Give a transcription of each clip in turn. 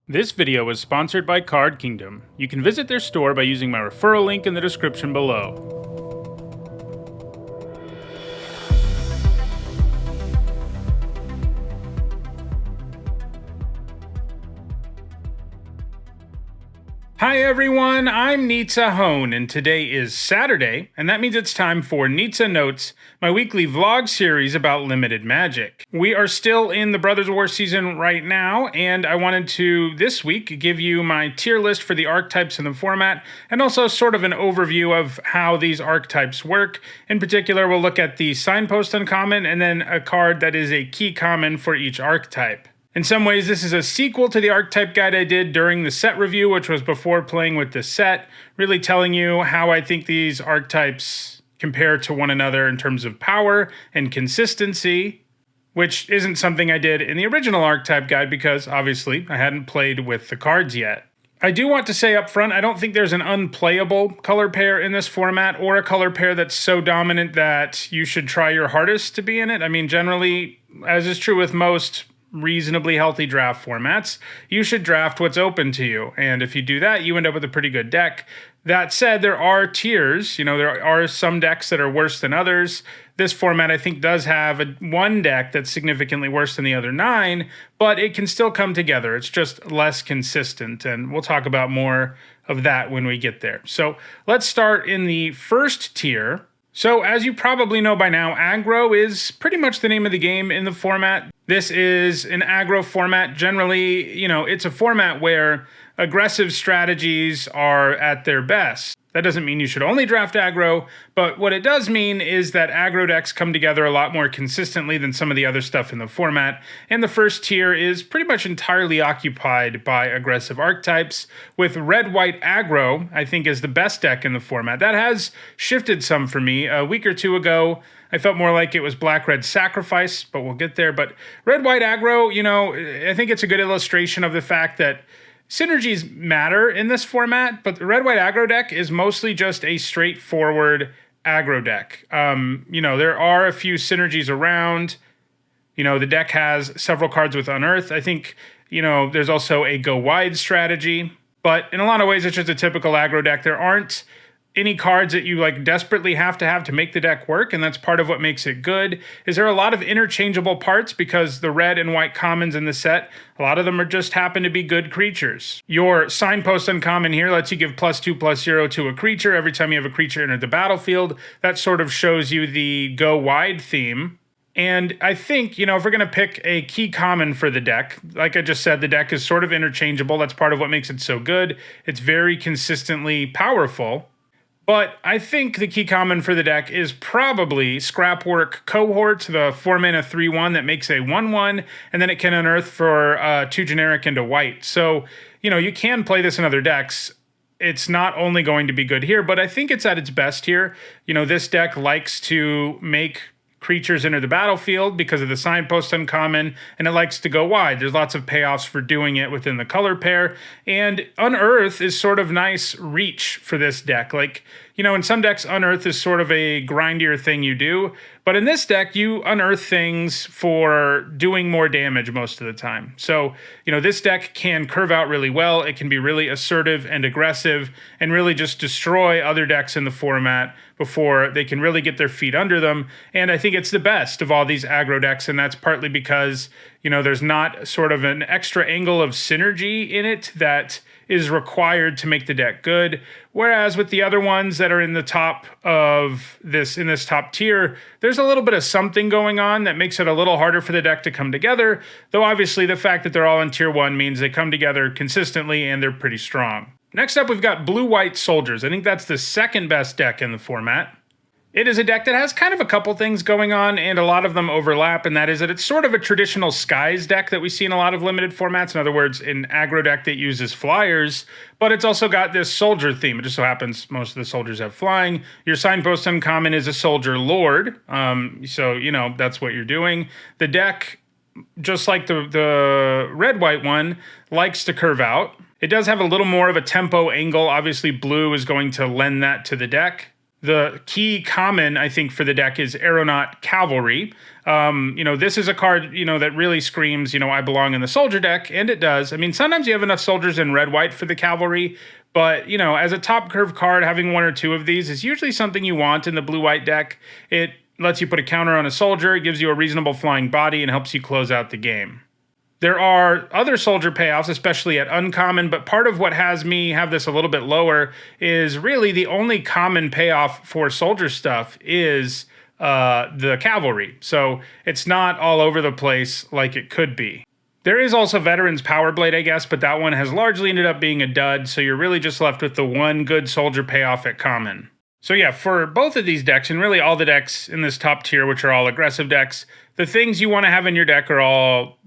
This video is sponsored by Card Kingdom. You can visit their store by using my referral link in the description below. Hi everyone, I'm Nizzanotes, and today is Saturday, and that means it's time for Nizzanotes, my weekly vlog series about limited magic. We are still in the Brothers War season right now, and I wanted to, this week, give you my tier list for the archetypes in the format, and also sort of an overview of how these archetypes work. In particular, we'll look at the signpost uncommon, and then a card that is a key common for each archetype. In some ways, this is a sequel to the archetype guide I did during the set review, which was before playing with the set, really telling you how I think these archetypes compare to one another in terms of power and consistency, which isn't something I did in the original archetype guide because, obviously, I hadn't played with the cards yet. I do want to say up front, I don't think there's an unplayable color pair in this format or a color pair that's so dominant that you should try your hardest to be in it. I mean, generally, as is true with most reasonably healthy draft formats, you should draft what's open to you. And if you do that, you end up with a pretty good deck. That said, there are tiers. There are some decks that are worse than others. This format, I think, does have one deck that's significantly worse than the other 9, but it can still come together. It's just less consistent, and we'll talk about more of that when we get there. So let's start in the first tier. So as you probably know by now, aggro is pretty much the name of the game in the format. This is an aggro format. Generally, it's a format where aggressive strategies are at their best. That doesn't mean you should only draft aggro, but what it does mean is that aggro decks come together a lot more consistently than some of the other stuff in the format, and the first tier is pretty much entirely occupied by aggressive archetypes, with red-white aggro, I think, is the best deck in the format. That has shifted some for me. A week or two ago, I felt more like it was black-red sacrifice, but we'll get there. But red-white aggro, I think it's a good illustration of the fact that synergies matter in this format, but the red-white aggro deck is mostly just a straightforward aggro deck. There are a few synergies around. The deck has several cards with Unearth. I think, there's also a go wide strategy, but in a lot of ways, it's just a typical aggro deck. There aren't any cards that you desperately have to make the deck work, and that's part of what makes it good. Is there a lot of interchangeable parts because the red and white commons in the set, a lot of them just happen to be good creatures. Your signpost uncommon here lets you give +2/+0 to a creature every time you have a creature enter the battlefield. That sort of shows you the go wide theme. And I think, if we're going to pick a key common for the deck, like I just said, the deck is sort of interchangeable. That's part of what makes it so good. It's very consistently powerful. But I think the key common for the deck is probably Scrapwork Cohort, the 4-mana 3/1 that makes a 1/1, and then it can unearth for 2 generic into white. So, you can play this in other decks. It's not only going to be good here, but I think it's at its best here. This deck likes to make creatures enter the battlefield because of the signpost uncommon, and it likes to go wide. There's lots of payoffs for doing it within the color pair, and Unearth is sort of nice reach for this deck. In some decks, Unearth is sort of a grindier thing you do, but in this deck, you unearth things for doing more damage most of the time. So, this deck can curve out really well. It can be really assertive and aggressive and really just destroy other decks in the format before they can really get their feet under them. And I think it's the best of all these aggro decks, and that's partly because, there's not sort of an extra angle of synergy in it that is required to make the deck good. Whereas with the other ones that are in the top of this, in this top tier, there's a little bit of something going on that makes it a little harder for the deck to come together. Though obviously the fact that they're all in tier 1 means they come together consistently and they're pretty strong. Next up, we've got Blue-White Soldiers. I think that's the second best deck in the format. It is a deck that has kind of a couple things going on, and a lot of them overlap, and that is that it's sort of a traditional Skies deck that we see in a lot of limited formats. In other words, an aggro deck that uses flyers, but it's also got this soldier theme. It just so happens most of the soldiers have flying. Your signpost uncommon is a soldier lord, so, that's what you're doing. The deck, just like the red-white one, likes to curve out. It does have a little more of a tempo angle. Obviously, blue is going to lend that to the deck. The key common, I think, for the deck is Aeronaut Cavalry. This is a card, that really screams, I belong in the soldier deck, and it does. I mean, sometimes you have enough soldiers in red-white for the cavalry, but, as a top curve card, having one or two of these is usually something you want in the blue-white deck. It lets you put a counter on a soldier, it gives you a reasonable flying body, and helps you close out the game. There are other soldier payoffs, especially at uncommon, but part of what has me have this a little bit lower is really the only common payoff for soldier stuff is the cavalry. So it's not all over the place like it could be. There is also Veterans Power Blade, I guess, but that one has largely ended up being a dud, so you're really just left with the one good soldier payoff at common. So yeah, for both of these decks, and really all the decks in this top tier, which are all aggressive decks, the things you want to have in your deck are all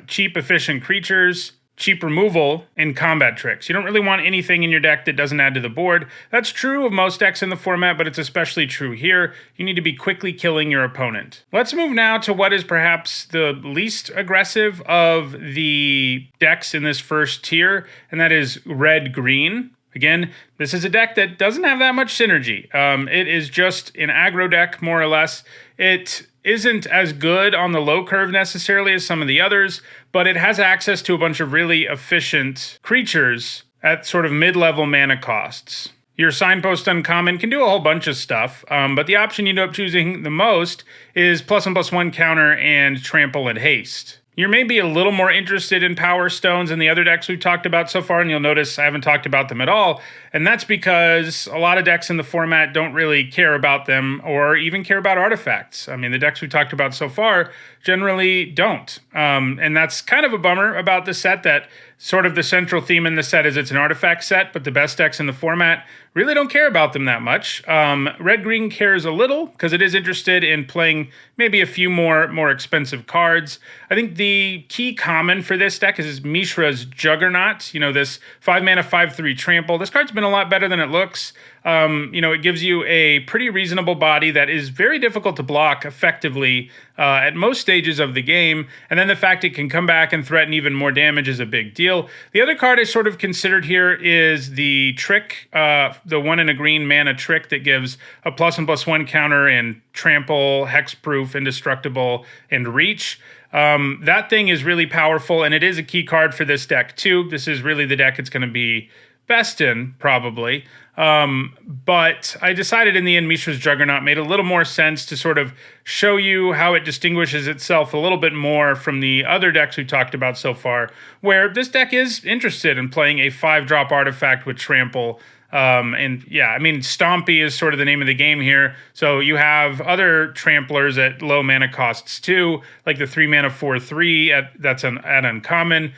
cheap, efficient creatures, cheap removal, and combat tricks. You don't really want anything in your deck that doesn't add to the board. That's true of most decks in the format, but it's especially true here. You need to be quickly killing your opponent. Let's move now to what is perhaps the least aggressive of the decks in this first tier, and that is red-green. Again, this is a deck that doesn't have that much synergy. It is just an aggro deck, more or less. It isn't as good on the low curve necessarily as some of the others, but it has access to a bunch of really efficient creatures at sort of mid-level mana costs. Your Signpost Uncommon can do a whole bunch of stuff, but the option you end up choosing the most is +1/+1 counter and trample and haste. You're maybe a little more interested in Power Stones than the other decks we've talked about so far, and you'll notice I haven't talked about them at all, and that's because a lot of decks in the format don't really care about them or even care about artifacts. I mean, the decks we've talked about so far generally don't, and that's kind of a bummer about the set, that sort of the central theme in the set is it's an artifact set, but the best decks in the format really don't care about them that much. Red-green cares a little because it is interested in playing maybe a few more expensive cards. I think the key common for this deck is Mishra's Juggernaut. This 5-mana 5/3 trample. This card's been a lot better than it looks. It gives you a pretty reasonable body that is very difficult to block effectively at most stages of the game, and then the fact it can come back and threaten even more damage is a big deal. The other card I sort of considered here is the Trick, the 1 and a green mana Trick that gives a +1/+1 counter and trample, hexproof, indestructible, and reach. That thing is really powerful, and it is a key card for this deck too. This is really the deck it's going to be best in, probably. But I decided in the end Mishra's Juggernaut made a little more sense to sort of show you how it distinguishes itself a little bit more from the other decks we've talked about so far, where this deck is interested in playing a 5-drop artifact with trample. And yeah, I mean, Stompy is sort of the name of the game here. So you have other tramplers at low mana costs too, like the 3-mana 4/3 at uncommon.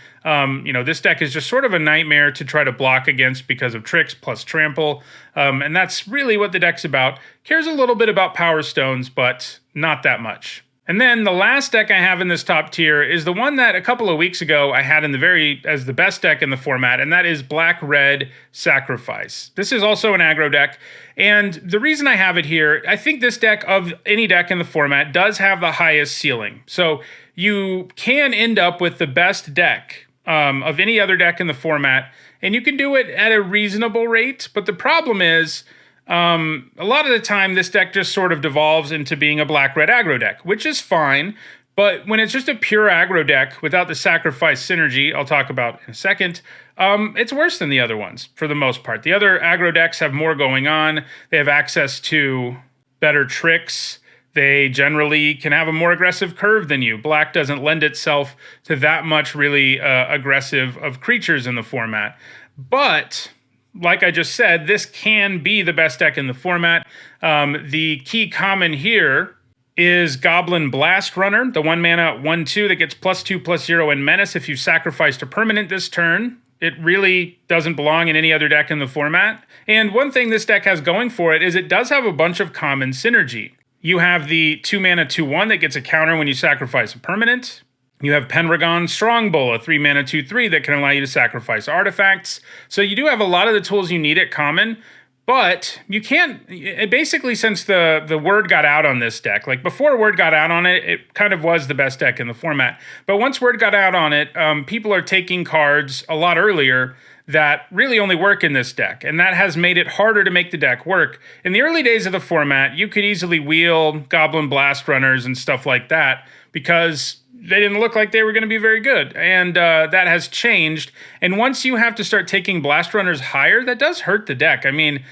This deck is just sort of a nightmare to try to block against because of tricks plus trample. And that's really what the deck's about. Cares a little bit about Power Stones, but not that much. And then the last deck I have in this top tier is the one that a couple of weeks ago I had as the best deck in the format, and that is Black-Red Sacrifice. This is also an aggro deck, and the reason I have it here, I think this deck of any deck in the format does have the highest ceiling. So you can end up with the best deck of any other deck in the format, and you can do it at a reasonable rate, but the problem is, a lot of the time, this deck just sort of devolves into being a black-red aggro deck, which is fine, but when it's just a pure aggro deck without the sacrifice synergy, I'll talk about in a second, it's worse than the other ones, for the most part. The other aggro decks have more going on. They have access to better tricks. They generally can have a more aggressive curve than you. Black doesn't lend itself to that much really aggressive of creatures in the format. But like I just said, this can be the best deck in the format. The key common here is Goblin Blast Runner, the 1-mana 1/2 that gets +2/+0 in Menace if you sacrificed a permanent this turn. It really doesn't belong in any other deck in the format. And one thing this deck has going for it is it does have a bunch of common synergy. You have the 2-mana 2/1 that gets a counter when you sacrifice a permanent. You have Pendragon Strongbow, a 3-mana 2/3 that can allow you to sacrifice artifacts. So you do have a lot of the tools you need at common, but you can't, basically since the word got out on this deck, like before word got out on it, it kind of was the best deck in the format. But once word got out on it, people are taking cards a lot earlier that really only work in this deck, and that has made it harder to make the deck work. In the early days of the format, you could easily wheel Goblin Blast Runners and stuff like that because they didn't look like they were going to be very good, and that has changed. And once you have to start taking Blast Runners higher, that does hurt the deck. I mean,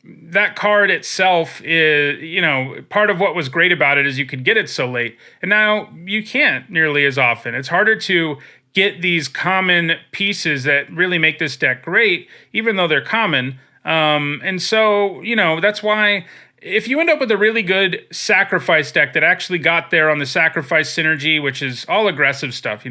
that card itself is, part of what was great about it is you could get it so late, and now you can't nearly as often. It's harder to get these common pieces that really make this deck great, even though they're common. And so, that's why if you end up with a really good sacrifice deck that actually got there on the sacrifice synergy, which is all aggressive stuff,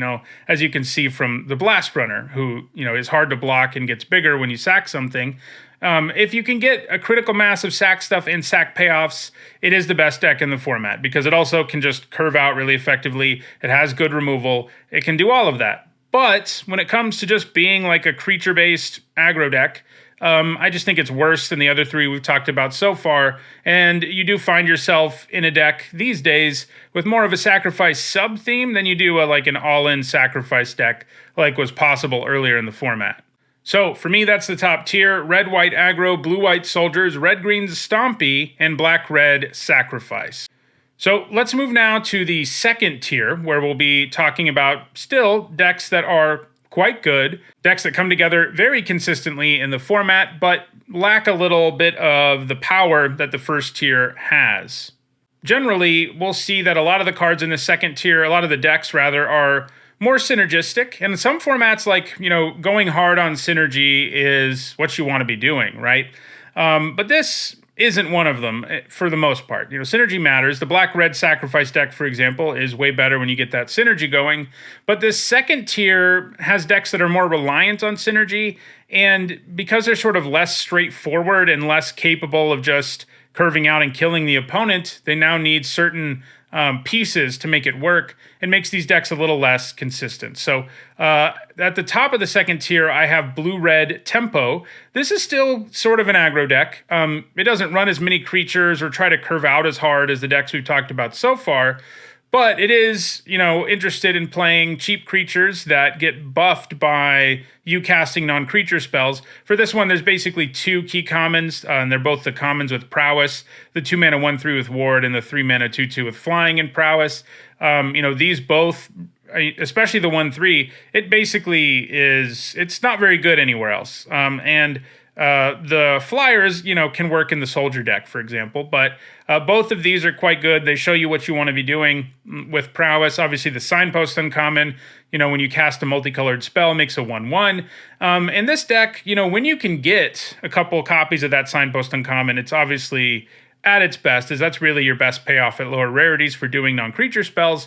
as you can see from the Blast Runner, who, is hard to block and gets bigger when you sack something. If you can get a critical mass of sack stuff and sack payoffs, it is the best deck in the format because it also can just curve out really effectively. It has good removal. It can do all of that. But when it comes to just being like a creature-based aggro deck, I just think it's worse than the other three we've talked about so far. And you do find yourself in a deck these days with more of a sacrifice sub-theme than you do like an all-in sacrifice deck like was possible earlier in the format. So for me, that's the top tier: red-white aggro, blue-white soldiers, red-green stompy, and black-red sacrifice. So let's move now to the second tier, where we'll be talking about still decks that are quite good, decks that come together very consistently in the format, but lack a little bit of the power that the first tier has. Generally, we'll see that a lot of the cards in the second tier, a lot of the decks rather, are more synergistic. And in some formats, like, going hard on synergy is what you want to be doing, right? But this isn't one of them for the most part. Synergy matters. The black-red sacrifice deck, for example, is way better when you get that synergy going. But this second tier has decks that are more reliant on synergy, and because they're sort of less straightforward and less capable of just curving out and killing the opponent, they now need certain pieces to make it work. It makes these decks a little less consistent. So at the top of the second tier, I have blue-red Tempo. This is still sort of an aggro deck. It doesn't run as many creatures or try to curve out as hard as the decks we've talked about so far, but it is, interested in playing cheap creatures that get buffed by you casting non-creature spells. For this one, there's basically two key commons, and they're both the commons with prowess, the 2-mana 1/3 with ward, and the 3-mana 2/2 with flying and prowess. These both, especially the 1/3, it basically it's not very good anywhere else. The flyers, can work in the soldier deck, for example, but both of these are quite good. They show you what you want to be doing with prowess. Obviously, the signpost uncommon, when you cast a multicolored spell, makes a 1/1. In this deck, when you can get a couple copies of that signpost uncommon, it's obviously at its best, as that's really your best payoff at lower rarities for doing non-creature spells.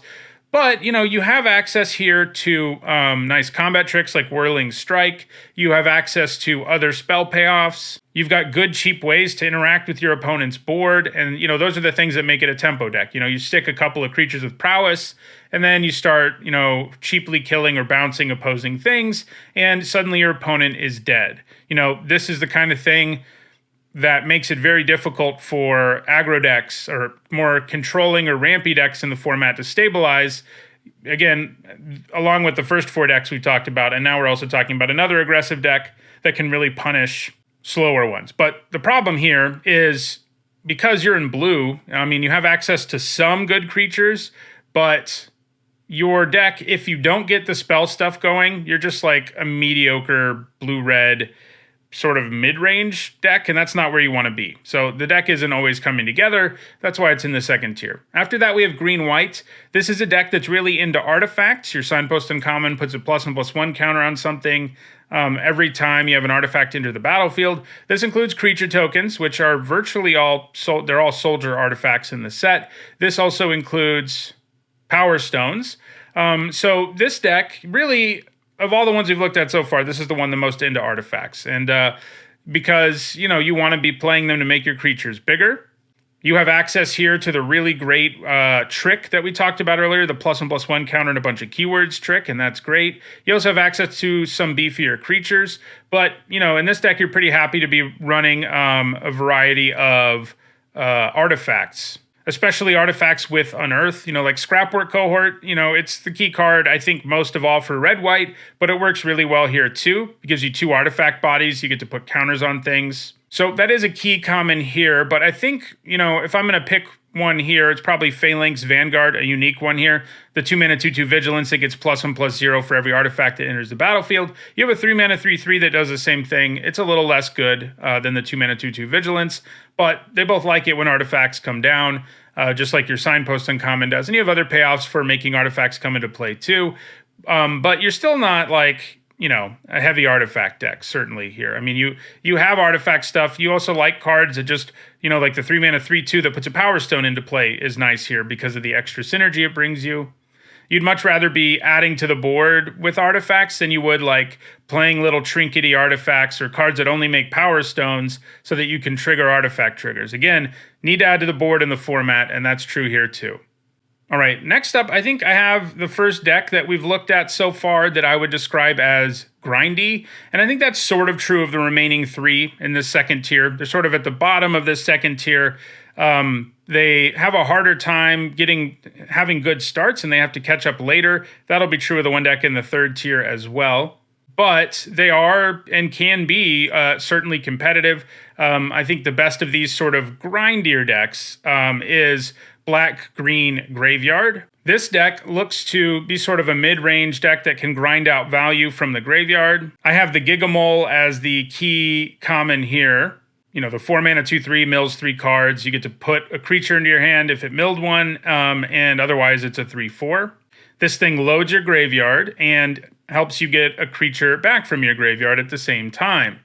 But, you have access here to nice combat tricks like Whirling Strike. You have access to other spell payoffs. You've got good, cheap ways to interact with your opponent's board. And, those are the things that make it a tempo deck. You stick a couple of creatures with prowess, and then you start, cheaply killing or bouncing opposing things, and suddenly your opponent is dead. This is the kind of thing that makes it very difficult for aggro decks or more controlling or rampy decks in the format to stabilize. Again, along with the first four decks we talked about, and now we're also talking about another aggressive deck that can really punish slower ones. But the problem here is because you're in blue, you have access to some good creatures, but your deck, if you don't get the spell stuff going, you're just like a mediocre blue-red sort of mid-range deck, and that's not where you want to be. So the deck isn't always coming together. That's why it's in the second tier. After that, we have green-white. This is a deck that's really into artifacts. Your signpost uncommon puts a +1/+1 counter on something every time you have an artifact enter the battlefield. This includes creature tokens, which are virtually they're all soldier artifacts in the set. This also includes power stones. So this deck really, of all the ones we've looked at so far, this is the one the most into artifacts. And because, you want to be playing them to make your creatures bigger. You have access here to the really great trick that we talked about earlier, the +1/+1 counter and a bunch of keywords trick, and that's great. You also have access to some beefier creatures. But, in this deck, you're pretty happy to be running a variety of artifacts. especially artifacts with Unearth, like Scrapwork Cohort. It's the key card, I think, most of all for red-white, but it works really well here too. It gives you 2 artifact bodies. You get to put counters on things. So that is a key common here, but I think, if I'm going to pick one here, it's probably Phalanx Vanguard, a unique one here. The 2-mana 2/2 Vigilance that gets +1/+0 for every artifact that enters the battlefield. You have a 3-mana 3/3 that does the same thing. It's a little less good than the 2-mana 2/2 Vigilance, but they both like it when artifacts come down, just like your Signpost Uncommon does. And you have other payoffs for making artifacts come into play too, but you're still not like, a heavy artifact deck, certainly here. I mean, you have artifact stuff. You also like cards that just, like the 3-mana 3/2 that puts a Power Stone into play is nice here because of the extra synergy it brings you. You'd much rather be adding to the board with artifacts than you would like playing little trinkety artifacts or cards that only make Power Stones so that you can trigger artifact triggers. Again, need to add to the board in the format, and that's true here too. All right, next up, I think I have the first deck that we've looked at so far that I would describe as grindy, and I think that's sort of true of the remaining 3 in this second tier. They're sort of at the bottom of this second tier. They have a harder time having good starts, and they have to catch up later. That'll be true of the one deck in the third tier as well. But they are and can be certainly competitive. I think the best of these sort of grindier decks is Black-Green Graveyard. This deck looks to be sort of a mid-range deck that can grind out value from the graveyard. I have the Gigamole as the key common here. The 4-mana 2/3 mills 3 cards. You get to put a creature into your hand if it milled one, and otherwise it's a 3/4. This thing loads your graveyard and helps you get a creature back from your graveyard at the same time.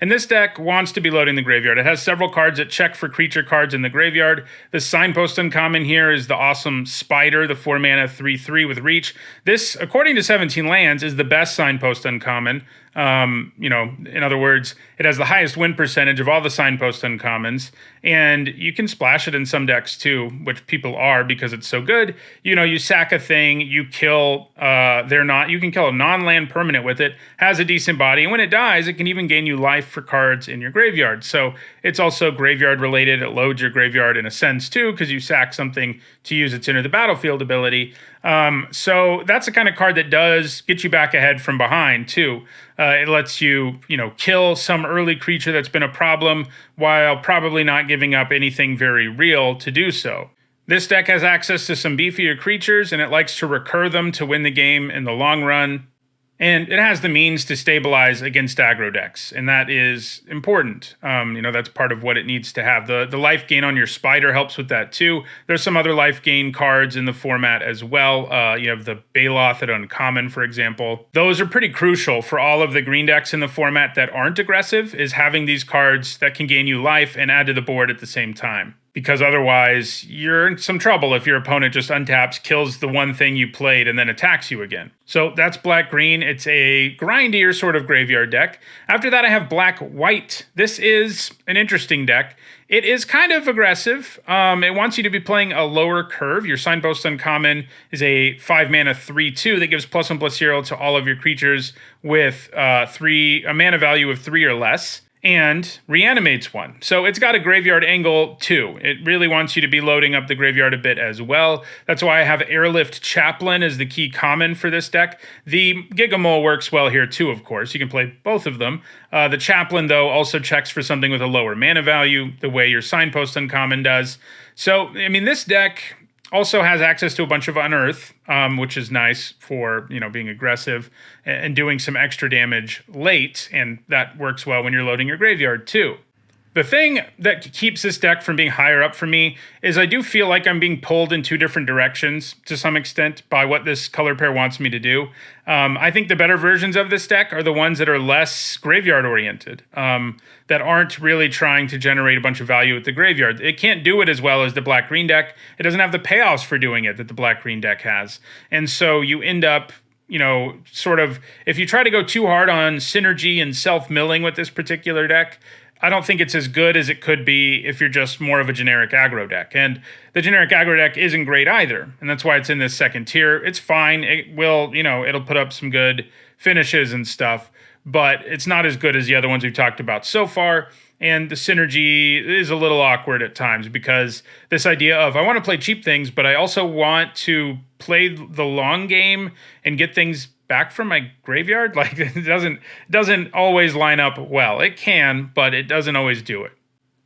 And this deck wants to be loading the graveyard. It has several cards that check for creature cards in the graveyard. The Signpost Uncommon here is the awesome Spider, the 4-mana 3/3 with reach. This, according to 17 Lands, is the best Signpost Uncommon. In other words, it has the highest win percentage of all the Signpost Uncommons, and you can splash it in some decks too, which people are because it's so good. You sack a thing, you kill, you can kill a non-land permanent with it, has a decent body, and when it dies, it can even gain you life for cards in your graveyard. So it's also graveyard related. It loads your graveyard in a sense too, because you sack something to use its enter the battlefield ability. So that's the kind of card that does get you back ahead from behind too. It lets you, kill some early creature that's been a problem while probably not giving up anything very real to do so. This deck has access to some beefier creatures, and it likes to recur them to win the game in the long run. And it has the means to stabilize against aggro decks, and that is important. That's part of what it needs to have. The life gain on your Spider helps with that too. There's some other life gain cards in the format as well. You have the Baloth at Uncommon, for example. Those are pretty crucial for all of the green decks in the format that aren't aggressive, is having these cards that can gain you life and add to the board at the same time. Because otherwise, you're in some trouble if your opponent just untaps, kills the one thing you played, and then attacks you again. So that's Black-Green. It's a grindier sort of graveyard deck. After that, I have Black-White. This is an interesting deck. It is kind of aggressive. It wants you to be playing a lower curve. Your Signpost Uncommon is a 5-mana 3/2 that gives +1/+0 to all of your creatures with a mana value of 3 or less, and reanimates one. So it's got a graveyard angle too. It really wants you to be loading up the graveyard a bit as well. That's why I have Airlift Chaplain as the key common for this deck. The Gigamole works well here too, of course. You can play both of them. The Chaplain, though, also checks for something with a lower mana value, the way your Signpost Uncommon does. So, this deck also has access to a bunch of Unearth, which is nice for, being aggressive and doing some extra damage late, and that works well when you're loading your graveyard too. The thing that keeps this deck from being higher up for me is I do feel like I'm being pulled in 2 different directions to some extent by what this color pair wants me to do. I think the better versions of this deck are the ones that are less graveyard oriented, that aren't really trying to generate a bunch of value with the graveyard. It can't do it as well as the Black-Green deck. It doesn't have the payoffs for doing it that the Black-Green deck has. And so you end up, sort of, if you try to go too hard on synergy and self-milling with this particular deck, I don't think it's as good as it could be if you're just more of a generic aggro deck. And the generic aggro deck isn't great either, and that's why it's in this second tier. It's fine. It will, it'll put up some good finishes and stuff, but it's not as good as the other ones we've talked about so far. And the synergy is a little awkward at times because this idea of I want to play cheap things, but I also want to play the long game and get things back from my graveyard. Like it doesn't always line up well. It can, but it doesn't always do it.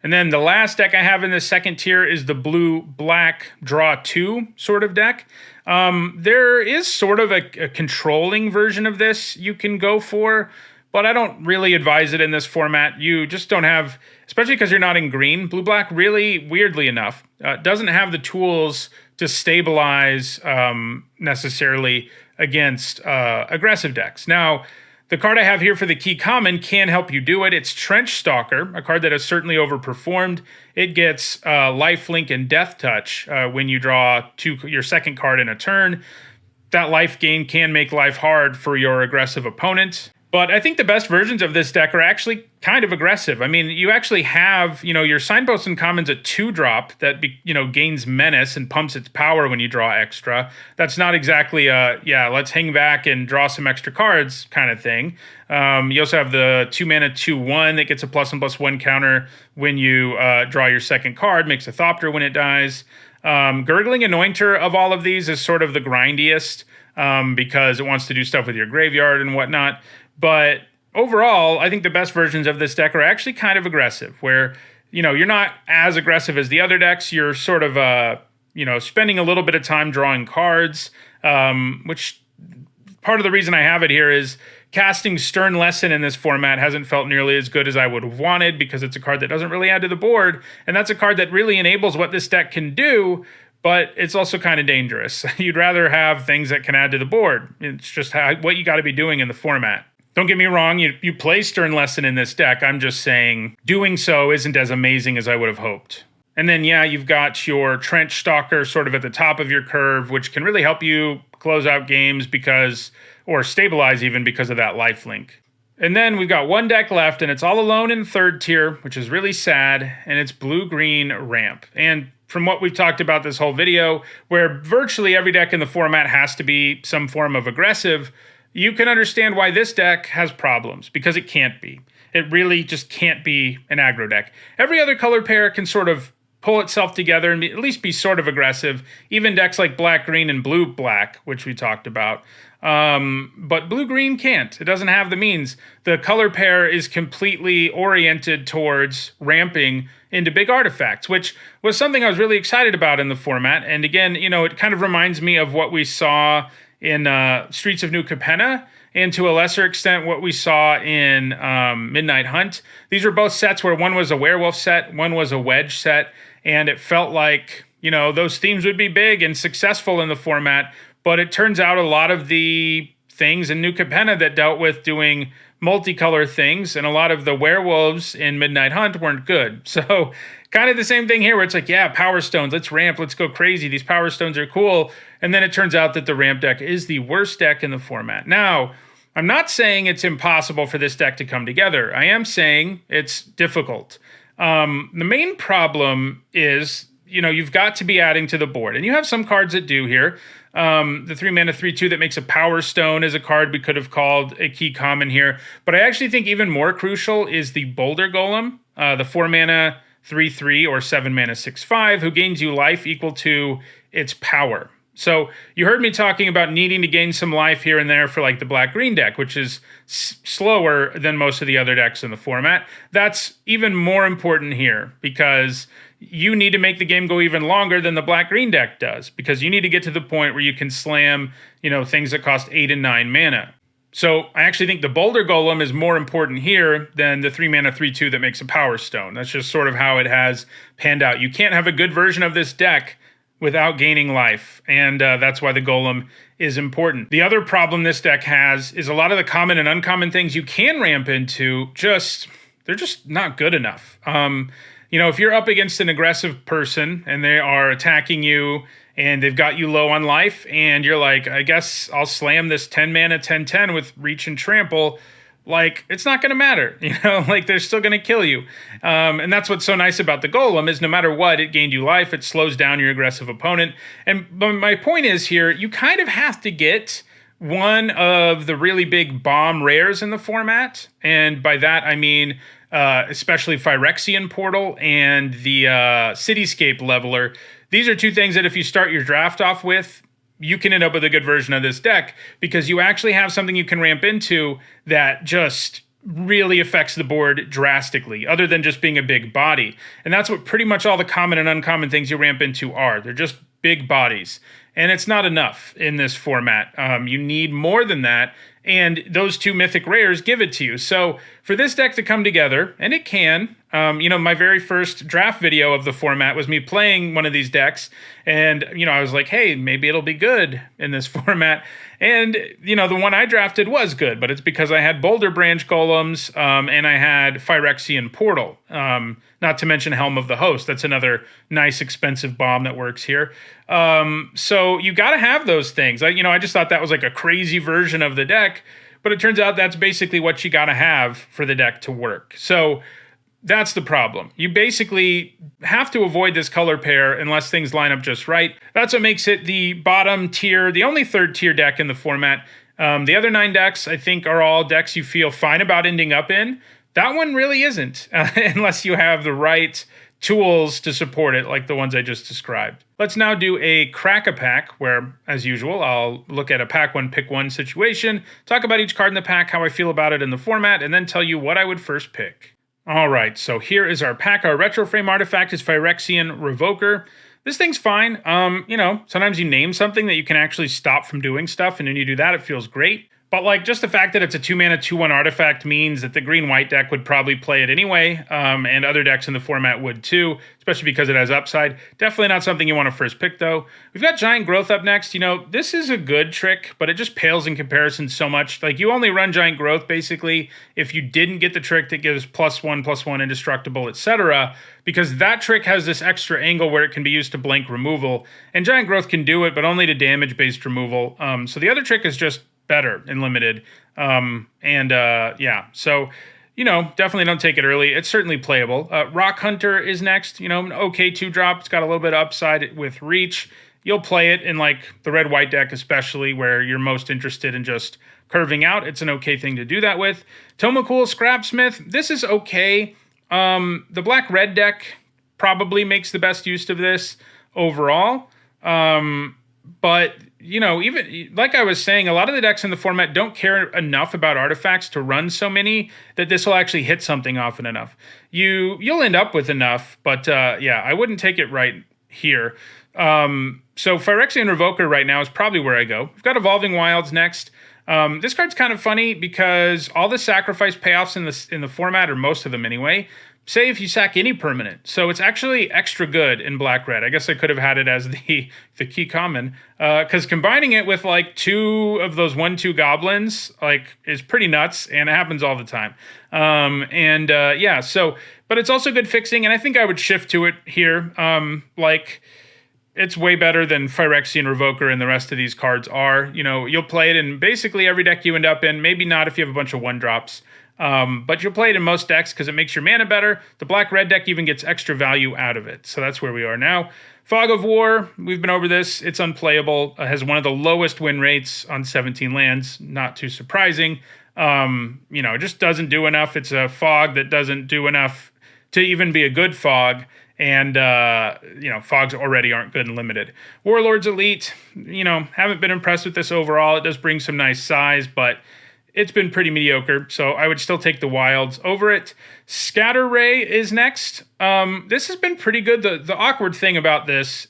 And then the last deck I have in the second tier is the blue-black draw 2 sort of deck. There is sort of a controlling version of this you can go for, but I don't really advise it in this format. You just don't have, especially because you're not in green. Blue-black really, weirdly enough, doesn't have the tools to stabilize necessarily against aggressive decks. Now, the card I have here for the key common can help you do it. It's Trench Stalker, a card that has certainly overperformed. It gets lifelink and death touch when you draw your second card in a turn. That life gain can make life hard for your aggressive opponent. But I think the best versions of this deck are actually kind of aggressive. I mean, you actually have, your Signpost and Commons a 2-drop that, gains menace and pumps its power when you draw extra. That's not exactly let's hang back and draw some extra cards kind of thing. You also have the 2-mana 2/1 that gets a +1/+1 counter when you draw your second card, makes a Thopter when it dies. Gurgling Anointer of all of these is sort of the grindiest because it wants to do stuff with your graveyard and whatnot. But overall, I think the best versions of this deck are actually kind of aggressive, where, you're not as aggressive as the other decks. You're sort of, spending a little bit of time drawing cards, which part of the reason I have it here is casting Stern Lesson in this format hasn't felt nearly as good as I would have wanted because it's a card that doesn't really add to the board. And that's a card that really enables what this deck can do, but it's also kind of dangerous. You'd rather have things that can add to the board. It's just what you got to be doing in the format. Don't get me wrong, you play Stern Lesson in this deck. I'm just saying doing so isn't as amazing as I would have hoped. And then, you've got your Trench Stalker sort of at the top of your curve, which can really help you close out games or stabilize even because of that lifelink. And then we've got one deck left, and it's all alone in third tier, which is really sad, and it's blue-green ramp. And from what we've talked about this whole video, where virtually every deck in the format has to be some form of aggressive, you can understand why this deck has problems, because it can't be. It really just can't be an aggro deck. Every other color pair can sort of pull itself together and at least be sort of aggressive. Even decks like black-green and blue-black, which we talked about. But blue-green can't. It doesn't have the means. The color pair is completely oriented towards ramping into big artifacts, which was something I was really excited about in the format. And again, it kind of reminds me of what we saw in Streets of New Capenna, and to a lesser extent what we saw in Midnight Hunt. These were both sets where one was a werewolf set, one was a wedge set, and it felt like, those themes would be big and successful in the format, but it turns out a lot of the things in New Capenna that dealt with doing multicolor things, and a lot of the werewolves in Midnight Hunt weren't good. So kind of the same thing here, where it's like, Power Stones, let's ramp, let's go crazy. These Power Stones are cool. And then it turns out that the ramp deck is the worst deck in the format. Now, I'm not saying it's impossible for this deck to come together. I am saying it's difficult. The main problem is, you've got to be adding to the board. And you have some cards that do here. The 3-mana 3/2 that makes a Power Stone is a card we could have called a key common here. But I actually think even more crucial is the Boulder Golem, the 4-mana 3/3 or 7-mana 6/5, who gains you life equal to its power. So you heard me talking about needing to gain some life here and there for like the black-green deck, which is slower than most of the other decks in the format. That's even more important here because you need to make the game go even longer than the black-green deck does, because you need to get to the point where you can slam, things that cost 8 and 9 mana. So I actually think the Boulder Golem is more important here than the 3-mana 3/2 that makes a Power Stone. That's just sort of how it has panned out. You can't have a good version of this deck without gaining life, and that's why the Golem is important. The other problem this deck has is a lot of the common and uncommon things you can ramp into, they're just not good enough. If you're up against an aggressive person and they are attacking you and they've got you low on life, and you're like, I guess I'll slam this 10-mana 10/10 with Reach and Trample, like, it's not going to matter, they're still going to kill you. And that's what's so nice about the Golem is no matter what, it gained you life, it slows down your aggressive opponent. But my point is here, you kind of have to get one of the really big bomb rares in the format. And by that, I mean especially Phyrexian Portal and the Cityscape Leveler. These are two things that if you start your draft off with, you can end up with a good version of this deck because you actually have something you can ramp into that just really affects the board drastically, other than just being a big body. And that's what pretty much all the common and uncommon things you ramp into are. They're just big bodies. And it's not enough in this format. You need more than that. And those two mythic rares give it to you. So for this deck to come together, and it can, my very first draft video of the format was me playing one of these decks. And, I was like, hey, maybe it'll be good in this format. And, the one I drafted was good, but it's because I had Boulder Branch Golems and I had Phyrexian Portal. Not to mention Helm of the Host. That's another nice, expensive bomb that works here. So you got to have those things. I just thought that was like a crazy version of the deck, but it turns out that's basically what you got to have for the deck to work. So that's the problem. You basically have to avoid this color pair unless things line up just right. That's what makes it the bottom tier, the only third tier deck in the format. The other 9 decks, I think, are all decks you feel fine about ending up in. That one really isn't, unless you have the right tools to support it, like the ones I just described. Let's now do a crack-a-pack, where, as usual, I'll look at a pack one, pick one situation, talk about each card in the pack, how I feel about it in the format, and then tell you what I would first pick. All right, so here is our pack. Our retro frame artifact is Phyrexian Revoker. This thing's fine. Sometimes you name something that you can actually stop from doing stuff, and when you do that, it feels great. But just the fact that it's a 2-mana 2/1 artifact means that the green-white deck would probably play it anyway, and other decks in the format would too, especially because it has upside. Definitely not something you want to first pick, though. We've got Giant Growth up next. This is a good trick, but it just pales in comparison so much. You only run Giant Growth, basically, if you didn't get the trick that gives +1/+1 indestructible, etc., because that trick has this extra angle where it can be used to blank removal, and Giant Growth can do it, but only to damage-based removal. So the other trick is just better in limited. So definitely don't take it early. It's certainly playable. Rock Hunter is next. An okay 2-drop. It's got a little bit of upside with reach. You'll play it in the red-white deck, especially where you're most interested in just curving out. It's an okay thing to do that with. Tomacool Scrapsmith. This is okay. The black-red deck probably makes the best use of this overall. But even like I was saying, a lot of the decks in the format don't care enough about artifacts to run so many that this will actually hit something often enough. You'll end up with enough, but I wouldn't take it right here. So Phyrexian Revoker right now is probably where I go. We've got Evolving Wilds next. This card's kind of funny because all the sacrifice payoffs in the format, or most of them anyway, say if you sack any permanent. So it's actually extra good in black-red. I guess I could have had it as the key common. Because combining it with 2 of those 1/2 goblins is pretty nuts, and it happens all the time. But it's also good fixing, and I think I would shift to it here. It's way better than Phyrexian Revoker and the rest of these cards are. You'll play it in basically every deck you end up in. Maybe not if you have a bunch of 1-drops. But you'll play it in most decks because it makes your mana better. The black-red deck even gets extra value out of it. So that's where we are now. Fog of War, we've been over this. It's unplayable. It has one of the lowest win rates on 17 lands. Not too surprising. It just doesn't do enough. It's a fog that doesn't do enough to even be a good fog. And, fogs already aren't good and limited. Warlords Elite, haven't been impressed with this overall. It does bring some nice size, but it's been pretty mediocre, so I would still take the Wilds over it. Scatter Ray is next. This has been pretty good. The awkward thing about this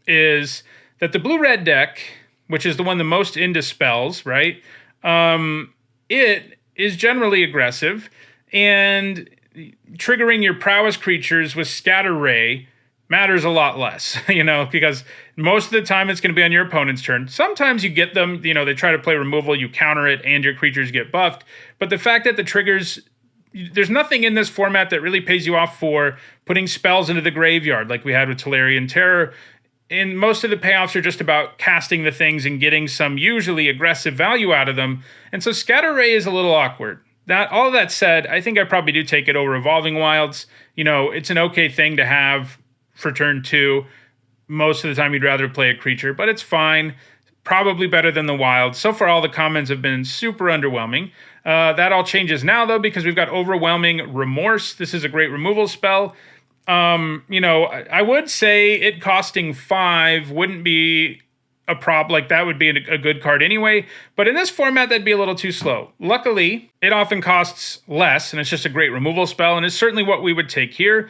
is that the blue-red deck, which is the one the most into spells, right? It is generally aggressive, and triggering your prowess creatures with Scatter Ray matters a lot less, because most of the time it's going to be on your opponent's turn. Sometimes you get them, they try to play removal, you counter it, and your creatures get buffed. But the fact that the triggers, there's nothing in this format that really pays you off for putting spells into the graveyard, like we had with Tolarian Terror. And most of the payoffs are just about casting the things and getting some usually aggressive value out of them. And so Scatter Ray is a little awkward. All that said, I think I probably do take it over Evolving Wilds. It's an okay thing to have for turn 2. Most of the time you'd rather play a creature, but it's fine. probably better than the wild. So far, all the commons have been super underwhelming. That all changes now, though, because we've got Overwhelming Remorse. This is a great removal spell. You know, I would say it costing 5 wouldn't be a problem. Like, that would be a good card anyway. But in this format, that'd be a little too slow. Luckily, it often costs less, and it's just a great removal spell, and it's certainly what we would take here.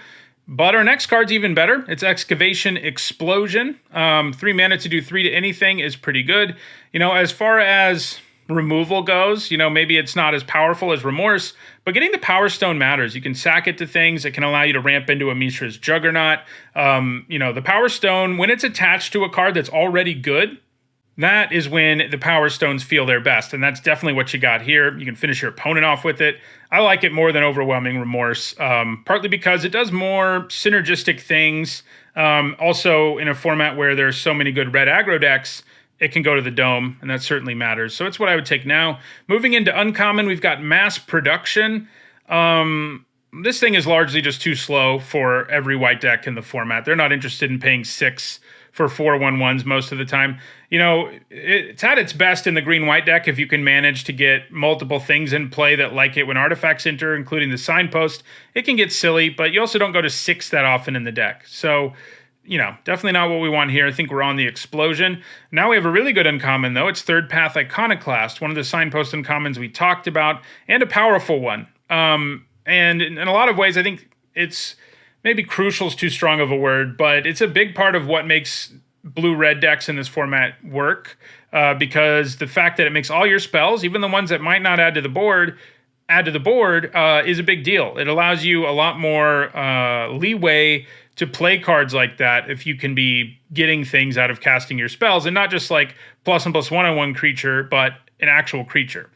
But our next card's even better. It's Excavation Explosion. 3 mana to do 3 to anything is pretty good. You know, as far as removal goes, you know, maybe it's not as powerful as Remorse, but getting the Power Stone matters. You can sack it to things. It can allow you to ramp into a Mishra's Juggernaut. You know, the Power Stone, when it's attached to a card that's already good, that is when the Power Stones feel their best, and that's definitely what you got here. You can finish your opponent off with it. I like it more than Overwhelming Remorse, partly because it does more synergistic things. Also, in a format where there's so many good red aggro decks, it can go to the dome, and that certainly matters. So it's what I would take now. Moving into uncommon, we've got Mass Production. This thing is largely just too slow for every white deck in the format. They're not interested in paying 6 for 4/1/1s most of the time. You know, it's at its best in the green-white deck if you can manage to get multiple things in play that like it when artifacts enter, including the Signpost. It can get silly, but you also don't go to 6 that often in the deck. So, you know, definitely not what we want here. I think we're on the Explosion. Now we have a really good uncommon, though. It's Third Path Iconoclast, one of the Signpost uncommons we talked about, and a powerful one. And in a lot of ways, I think it's maybe crucial is too strong of a word, but it's a big part of what makes blue-red decks in this format work, because the fact that it makes all your spells, even the ones that might not add to the board, is a big deal. It allows you a lot more leeway to play cards like that if you can be getting things out of casting your spells, and not just like +1/+1 on one creature, but an actual creature.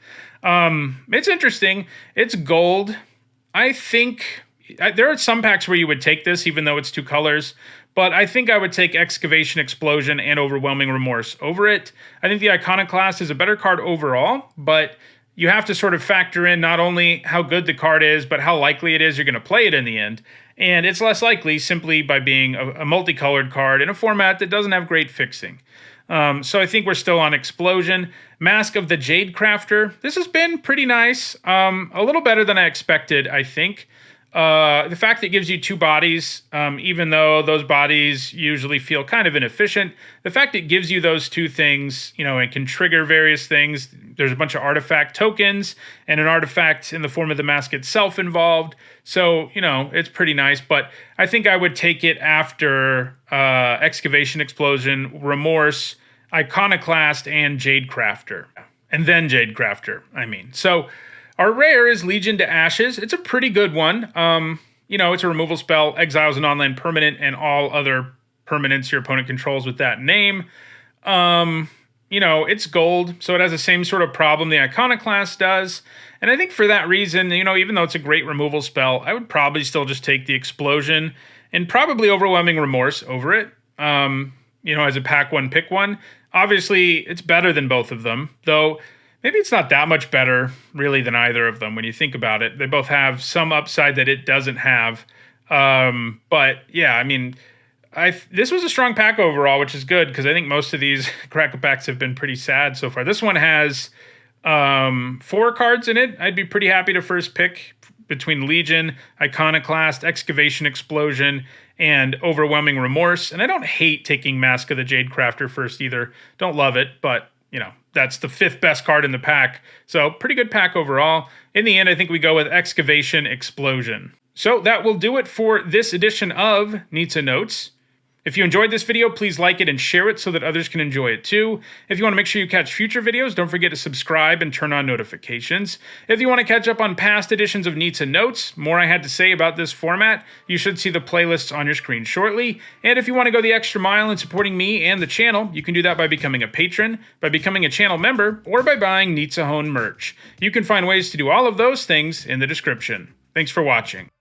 It's interesting. It's gold. I think there are some packs where you would take this, even though it's 2 colors, but I think I would take Excavation Explosion and Overwhelming Remorse over it. I think the Iconoclast is a better card overall, but you have to sort of factor in not only how good the card is, but how likely it is you're going to play it in the end. And it's less likely simply by being a multicolored card in a format that doesn't have great fixing. So I think we're still on Explosion. Mask of the Jade Crafter. This has been pretty nice. A little better than I expected, I think. The fact that it gives you 2 bodies, even though those bodies usually feel kind of inefficient, the fact it gives you those 2 things, you know, and can trigger various things. There's a bunch of artifact tokens and an artifact in the form of the mask itself involved. So, you know, it's pretty nice, but I think I would take it after Excavation Explosion, Remorse, Iconoclast, and Jade Crafter. And then Jade Crafter, I mean. So our rare is Legion to Ashes. It's a pretty good one. You know, it's a removal spell, exiles an online permanent and all other permanents your opponent controls with that name. You know, it's gold, so it has the same sort of problem the Iconoclast does. And I think for that reason, you know, even though it's a great removal spell, I would probably still just take the Explosion and probably Overwhelming Remorse over it. You know, as a pack one, pick one. Obviously, it's better than both of them, though maybe it's not that much better, really, than either of them when you think about it. They both have some upside that it doesn't have. But, yeah, I mean, this was a strong pack overall, which is good, because I think most of these Cracker packs have been pretty sad so far. This one has 4 cards in it. I'd be pretty happy to first pick between Legion, Iconoclast, Excavation Explosion, and Overwhelming Remorse. And I don't hate taking Mask of the Jade Crafter first either. Don't love it, but, you know, that's the 5th best card in the pack. So pretty good pack overall. In the end, I think we go with Excavation Explosion. So that will do it for this edition of Nizzanotes. If you enjoyed this video, please like it and share it so that others can enjoy it too. If you want to make sure you catch future videos, don't forget to subscribe and turn on notifications. If you want to catch up on past editions of Nizzanotes, more I had to say about this format, you should see the playlists on your screen shortly. And if you want to go the extra mile in supporting me and the channel, you can do that by becoming a patron, by becoming a channel member, or by buying Nizzanotes merch. You can find ways to do all of those things in the description. Thanks for watching.